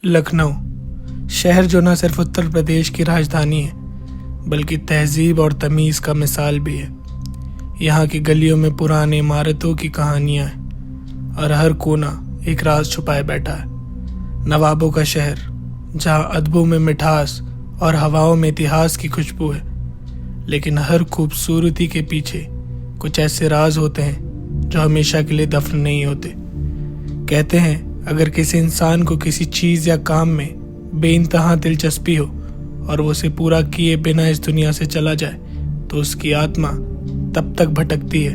लखनऊ शहर जो न सिर्फ उत्तर प्रदेश की राजधानी है बल्कि तहजीब और तमीज़ का मिसाल भी है। यहाँ की गलियों में पुरानी इमारतों की कहानियाँ हैं और हर कोना एक राज छुपाए बैठा है। नवाबों का शहर जहाँ अदबों में मिठास और हवाओं में इतिहास की खुशबू है, लेकिन हर खूबसूरती के पीछे कुछ ऐसे राज होते हैं जो हमेशा के लिए दफन नहीं होते। कहते हैं अगर किसी इंसान को किसी चीज़ या काम में बेइंतहा दिलचस्पी हो और वो उसे पूरा किए बिना इस दुनिया से चला जाए तो उसकी आत्मा तब तक भटकती है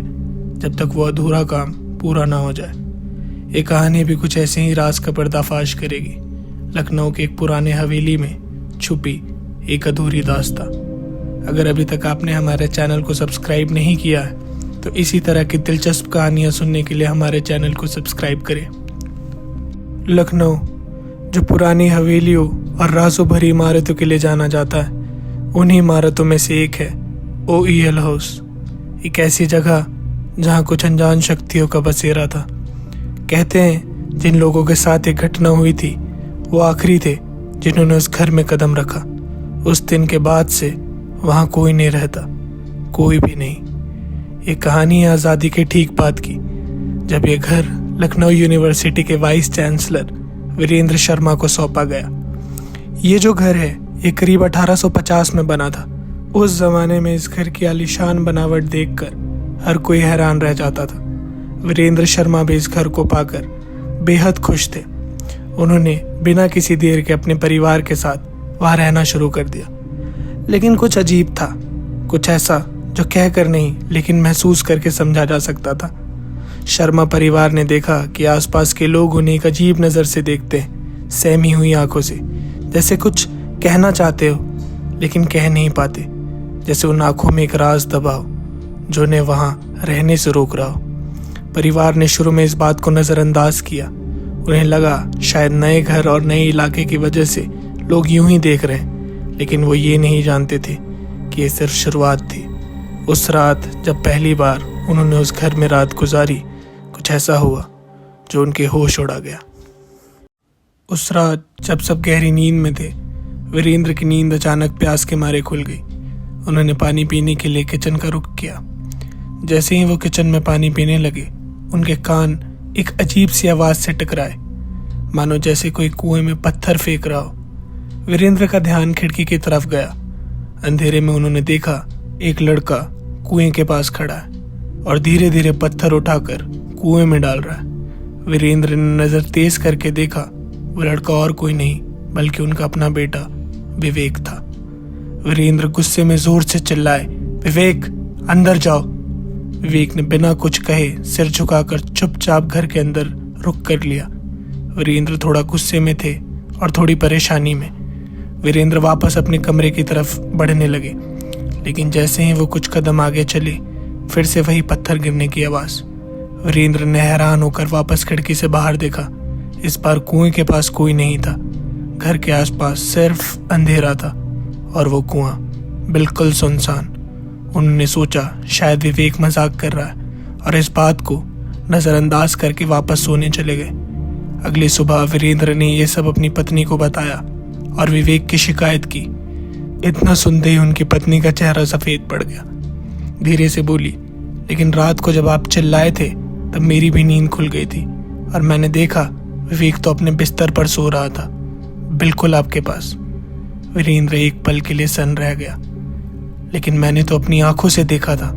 जब तक वो अधूरा काम पूरा ना हो जाए। ये कहानी भी कुछ ऐसे ही राज का पर्दाफाश करेगी। लखनऊ के एक पुराने हवेली में छुपी एक अधूरी दास्तां। अगर अभी तक आपने हमारे चैनल को सब्सक्राइब नहीं किया है तो इसी तरह की दिलचस्प कहानियां सुनने के लिए हमारे चैनल को सब्सक्राइब करें। लखनऊ जो पुरानी हवेलियों और राजों भरी इमारतों के लिए जाना जाता है, उन्हीं इमारतों में से एक है OEL हाउस। एक ऐसी जगह जहां कुछ अनजान शक्तियों का बसेरा था। कहते हैं जिन लोगों के साथ एक घटना हुई थी वो आखिरी थे जिन्होंने उस घर में कदम रखा। उस दिन के बाद से वहां कोई नहीं रहता, कोई भी नहीं। ये कहानी है आज़ादी के ठीक बाद की, जब ये घर लखनऊ यूनिवर्सिटी के वाइस चांसलर वीरेंद्र शर्मा को सौंपा गया। ये जो घर है ये करीब 1850 में बना था। उस जमाने में इस घर की आलीशान बनावट देखकर हर कोई हैरान रह जाता था। वीरेंद्र शर्मा भी इस घर को पाकर बेहद खुश थे। उन्होंने बिना किसी देर के अपने परिवार के साथ वहां रहना शुरू कर दिया। लेकिन कुछ अजीब था, कुछ ऐसा जो कहकर नहीं लेकिन महसूस करके समझा जा सकता था। शर्मा परिवार ने देखा कि आसपास के लोग उन्हें एक अजीब नज़र से देखते हैं, सहमी हुई आंखों से, जैसे कुछ कहना चाहते हो लेकिन कह नहीं पाते, जैसे उन आंखों में एक राज दबा हो जो उन्हें वहां रहने से रोक रहा हो। परिवार ने शुरू में इस बात को नज़रअंदाज किया। उन्हें लगा शायद नए घर और नए इलाके की वजह से लोग यूं ही देख रहे हैं, लेकिन वो ये नहीं जानते थे कि ये सिर्फ शुरुआत थी। उस रात जब पहली बार उन्होंने उस घर में रात गुजारी, कुछ ऐसा हुआ जो उनके होश उड़ा गया। उस रात जब सब गहरी नींद में थे, वीरेंद्र की नींद अचानक प्यास के मारे खुल गई। उन्होंने पानी पीने के लिए किचन का रुख किया। जैसे ही वो किचन में पानी पीने लगे, उनके कान एक अजीब सी आवाज से टकराए, मानो जैसे कोई कुएं में पत्थर फेंक रहा हो। वीरेंद्र का ध्यान खिड़की की तरफ गया। अंधेरे में उन्होंने देखा एक लड़का कुएं के पास खड़ा है और धीरे धीरे पत्थर उठाकर कुएं में डाल रहा है। वीरेंद्र ने नजर तेज करके देखा, वो लड़का और कोई नहीं बल्कि उनका अपना बेटा विवेक था। वीरेंद्र गुस्से में जोर से चिल्लाए, विवेक अंदर जाओ। विवेक ने बिना कुछ कहे सिर झुकाकर चुपचाप घर के अंदर रुक कर लिया। वीरेंद्र थोड़ा गुस्से में थे और थोड़ी परेशानी में। वीरेंद्र वापस अपने कमरे की तरफ बढ़ने लगे, लेकिन जैसे ही वो कुछ कदम आगे चले, फिर से वही पत्थर गिरने की आवाज। वीरेंद्र ने हैरान होकर वापस खिड़की से बाहर देखा। इस बार कुएं के पास कोई नहीं था। घर के आसपास सिर्फ अंधेरा था और वो कुआं बिल्कुल सुनसान। उन्होंने सोचा शायद विवेक मजाक कर रहा है और इस बात को नजरअंदाज करके वापस सोने चले गए। अगली सुबह वीरेंद्र ने यह सब अपनी पत्नी को बताया और विवेक की शिकायत की। इतना सुनते ही उनकी पत्नी का चेहरा सफेद पड़ गया। धीरे से बोली, लेकिन रात को जब आप चिल्लाए थे तब मेरी भी नींद खुल गई थी और मैंने देखा विवेक तो अपने बिस्तर पर सो रहा था, बिल्कुल आपके पास। वीरेंद्र एक पल के लिए सन्न रह गया, लेकिन मैंने तो अपनी आंखों से देखा था।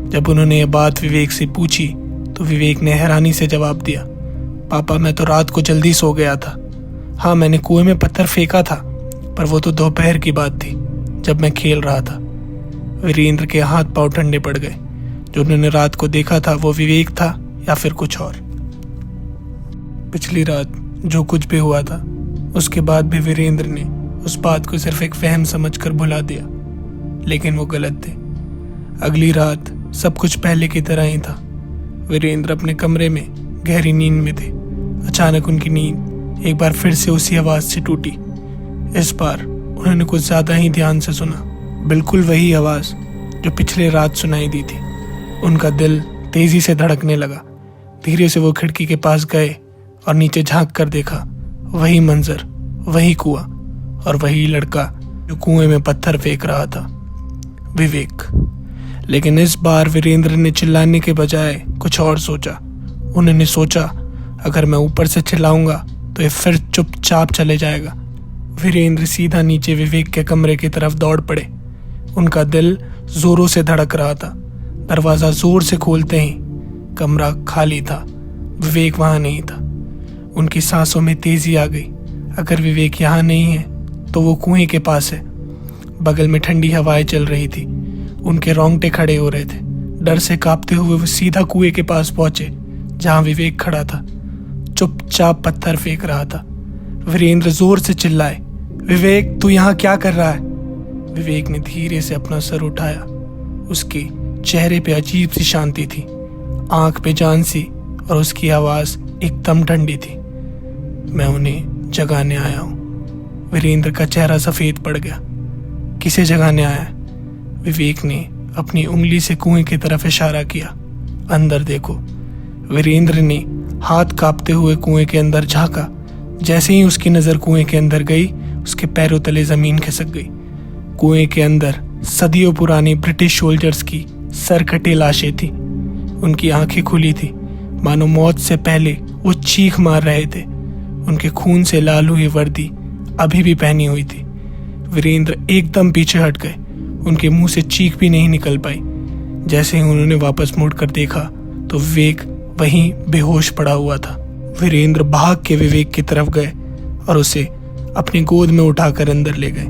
जब उन्होंने ये बात विवेक से पूछी तो विवेक ने हैरानी से जवाब दिया, पापा मैं तो रात को जल्दी सो गया था। हाँ, मैंने कुएं में पत्थर फेंका था, पर वो तो दोपहर की बात थी जब मैं खेल रहा था। वीरेंद्र के हाथ पांव ठंडे पड़ गए। जो उन्होंने रात को देखा था वो विवेक था या फिर कुछ और। पिछली रात जो कुछ भी हुआ था उसके बाद भी वीरेंद्र ने उस बात को सिर्फ एक वहम समझकर भुला दिया, लेकिन वो गलत थे। अगली रात सब कुछ पहले की तरह ही था। वीरेंद्र अपने कमरे में गहरी नींद में थे। अचानक उनकी नींद एक बार फिर से उसी आवाज से टूटी। इस बार उन्होंने कुछ ज्यादा ही ध्यान से सुना, बिल्कुल वही आवाज जो पिछले रात सुनाई दी थी। उनका दिल तेजी से धड़कने लगा। धीरे से वो खिड़की के पास गए और नीचे झांक कर देखा, वही मंजर, वही कुआं और वही लड़का जो कुएं में पत्थर फेंक रहा था, विवेक। लेकिन इस बार वीरेंद्र ने चिल्लाने के बजाय कुछ और सोचा। उन्होंने सोचा, अगर मैं ऊपर से चिल्लाऊंगा तो ये फिर चुपचाप चले जाएगा। वीरेंद्र सीधा नीचे विवेक के कमरे की तरफ दौड़ पड़े। उनका दिल जोरों से धड़क रहा था। दरवाजा जोर से खोलते ही कमरा खाली था, विवेक वहां नहीं था। उनकी सांसों में तेजी आ गई। अगर विवेक यहाँ नहीं है तो वो कुएं के पास है। बगल में ठंडी हवाएं चल रही थी। उनके रोंगटे खड़े हो रहे थे। डर से कांपते हुए वो सीधा कुएं के पास पहुंचे जहां विवेक खड़ा था, चुपचाप पत्थर फेंक रहा था। वीरेंद्र जोर से चिल्लाए, विवेक तू यहाँ क्या कर रहा है? विवेक ने धीरे से अपना सर उठाया। उसके चेहरे पे अजीब सी शांति थी, आंख पे जान सी, और उसकी आवाज एकदम ठंडी थी। मैं उन्हें जगाने आया हूं। वीरेंद्र का चेहरा सफेद पड़ गया। किसे जगाने आया है? विवेक ने अपनी उंगली से कुएं की तरफ इशारा किया। अंदर देखो। वीरेंद्र ने हाथ कांपते हुए कुएं के अंदर झांका। जैसे ही उसकी नजर कुएं के अंदर गई, उसके पैरों तले जमीन खिसक गई। कुएं के अंदर सदियों पुरानी ब्रिटिश सोल्जर्स की सरकटी लाशें थी। उनकी आंखें खुली थी, मानो मौत से पहले वो चीख मार रहे थे। उनके खून से लाल हुई वर्दी अभी भी पहनी हुई थी। वीरेंद्र एकदम पीछे हट गए। उनके मुंह से चीख भी नहीं निकल पाई। जैसे ही उन्होंने वापस मुड़कर देखा तो विवेक वहीं बेहोश पड़ा हुआ था। वीरेंद्र भाग के विवेक की तरफ गए और उसे अपनी गोद में उठाकर अंदर ले गए।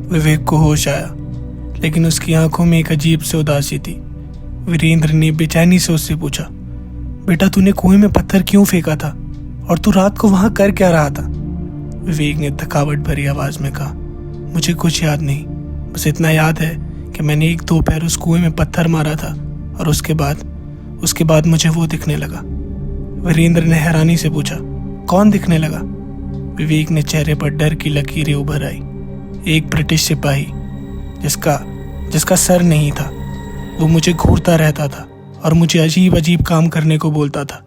विवेक को होश आया, लेकिन उसकी आंखों में एक अजीब सी उदासी थी। वीरेंद्र ने बेचैनी से उससे पूछा, बेटा तूने कुएं में पत्थर क्यों फेंका था और तू रात को वहां कर क्या रहा था? विवेक ने थकावट भरी आवाज में कहा, मुझे कुछ याद नहीं, बस इतना याद है कि मैंने एक दोपहर उस कुएं में पत्थर मारा था और उसके बाद मुझे वो दिखने लगा। वीरेंद्र ने हैरानी से पूछा, कौन दिखने लगा? विवेक ने चेहरे पर डर की लकीरें उभर आई। एक ब्रिटिश सिपाही जिसका सर नहीं था। वो मुझे घूरता रहता था और मुझे अजीब अजीब काम करने को बोलता था,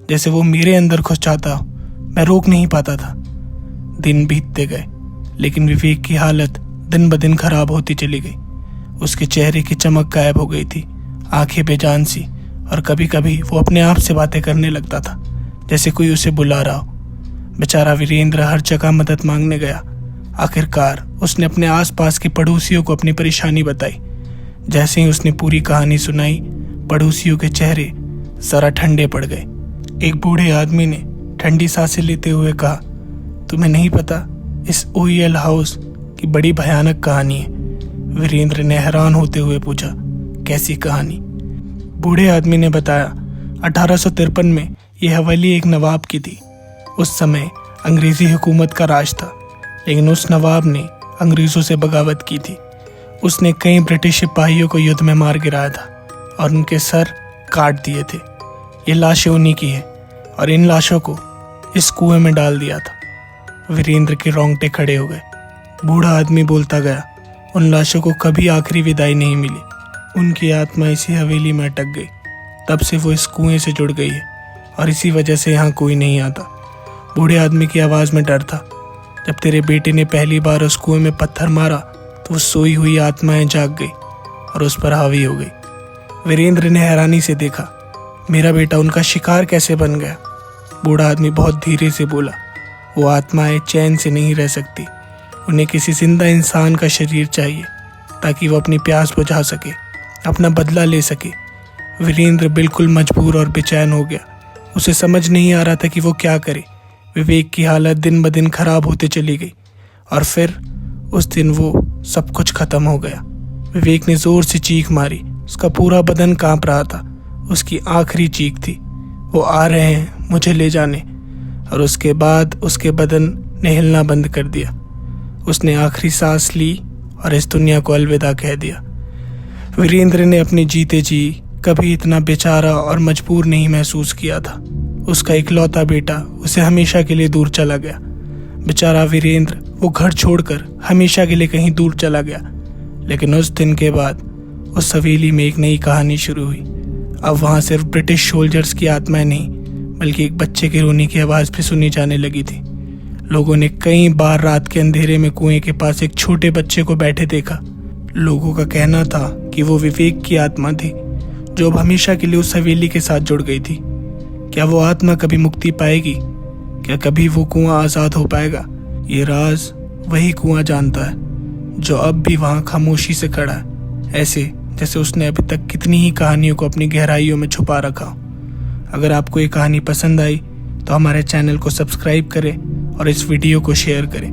जैसे वो मेरे अंदर घुस जाता हो। मैं रोक नहीं पाता था। दिन बीतते गए, लेकिन विवेक की हालत दिन ब दिन खराब होती चली गई। उसके चेहरे की चमक गायब हो गई थी, आंखें बेजान सी, और कभी कभी वो अपने आप से बातें करने लगता था, जैसे कोई उसे बुला रहा हो। बेचारा वीरेंद्र हर जगह मदद मांगने गया। आखिरकार उसने अपने आसपास के पड़ोसियों को अपनी परेशानी बताई। जैसे ही उसने पूरी कहानी सुनाई, पड़ोसियों के चेहरे जरा ठंडे पड़ गए। एक बूढ़े आदमी ने ठंडी सांसें लेते हुए कहा, तुम्हें नहीं पता, इस ओईएल हाउस की बड़ी भयानक कहानी है। वीरेंद्र ने हैरान होते हुए पूछा, कैसी कहानी? बूढ़े आदमी ने बताया, 1853 में यह हवेली एक नवाब की थी। उस समय अंग्रेजी हुकूमत का राज था, लेकिन उस नवाब ने अंग्रेजों से बगावत की थी। उसने कई ब्रिटिश सिपाहियों को युद्ध में मार गिराया था और उनके सर काट दिए थे। ये लाशें उन्हीं की हैं और इन लाशों को इस कुएं में डाल दिया था। वीरेंद्र के रोंगटे खड़े हो गए। बूढ़ा आदमी बोलता गया, उन लाशों को कभी आखिरी विदाई नहीं मिली। उनकी आत्मा इसी हवेली में अटक गई। तब से वो इस कुएं से जुड़ गई है और इसी वजह से यहाँ कोई नहीं आता। बूढ़े आदमी की आवाज़ में डर था। जब तेरे बेटे ने पहली बार उस कुएं में पत्थर मारा तो वो सोई हुई आत्माएं जाग गई और उस पर हावी हो गई। वीरेंद्र ने हैरानी से देखा, मेरा बेटा उनका शिकार कैसे बन गया? बूढ़ा आदमी बहुत धीरे से बोला, वो आत्माएं चैन से नहीं रह सकती। उन्हें किसी जिंदा इंसान का शरीर चाहिए ताकि वो अपनी प्यास बुझा सके, अपना बदला ले सके। वीरेंद्र बिल्कुल मजबूर और बेचैन हो गया। उसे समझ नहीं आ रहा था कि वो क्या करे। विवेक की हालत दिन ब दिन खराब होते चली गई और फिर उस दिन वो सब कुछ खत्म हो गया। विवेक ने जोर से चीख मारी। उसका पूरा बदन कांप रहा था। उसकी आखिरी चीख थी, वो आ रहे हैं मुझे ले जाने। और उसके बाद उसके बदन ने हिलना बंद कर दिया। उसने आखिरी सांस ली और इस दुनिया को अलविदा कह दिया। वीरेंद्र ने अपने जीते जी कभी इतना बेचारा और मजबूर नहीं महसूस किया था। उसका इकलौता बेटा उसे हमेशा के लिए दूर चला गया। बेचारा वीरेंद्र वो घर छोड़कर हमेशा के लिए कहीं दूर चला गया। लेकिन उस दिन के बाद उस हवेली में एक नई कहानी शुरू हुई। अब वहाँ सिर्फ ब्रिटिश सोल्जर्स की आत्माएं नहीं, बल्कि एक बच्चे के रोने की आवाज़ भी सुनी जाने लगी थी। लोगों ने कई बार रात के अंधेरे में कुएं के पास एक छोटे बच्चे को बैठे देखा। लोगों का कहना था कि वो विवेक की आत्मा थी जो अब हमेशा के लिए उस हवेली के साथ जुड़ गई थी। क्या वो आत्मा कभी मुक्ति पाएगी? क्या कभी वो कुआं आज़ाद हो पाएगा? ये राज वही कुआं जानता है जो अब भी वहाँ खामोशी से खड़ा है, ऐसे जैसे उसने अभी तक कितनी ही कहानियों को अपनी गहराइयों में छुपा रखा हो। अगर आपको ये कहानी पसंद आई तो हमारे चैनल को सब्सक्राइब करें और इस वीडियो को शेयर करें।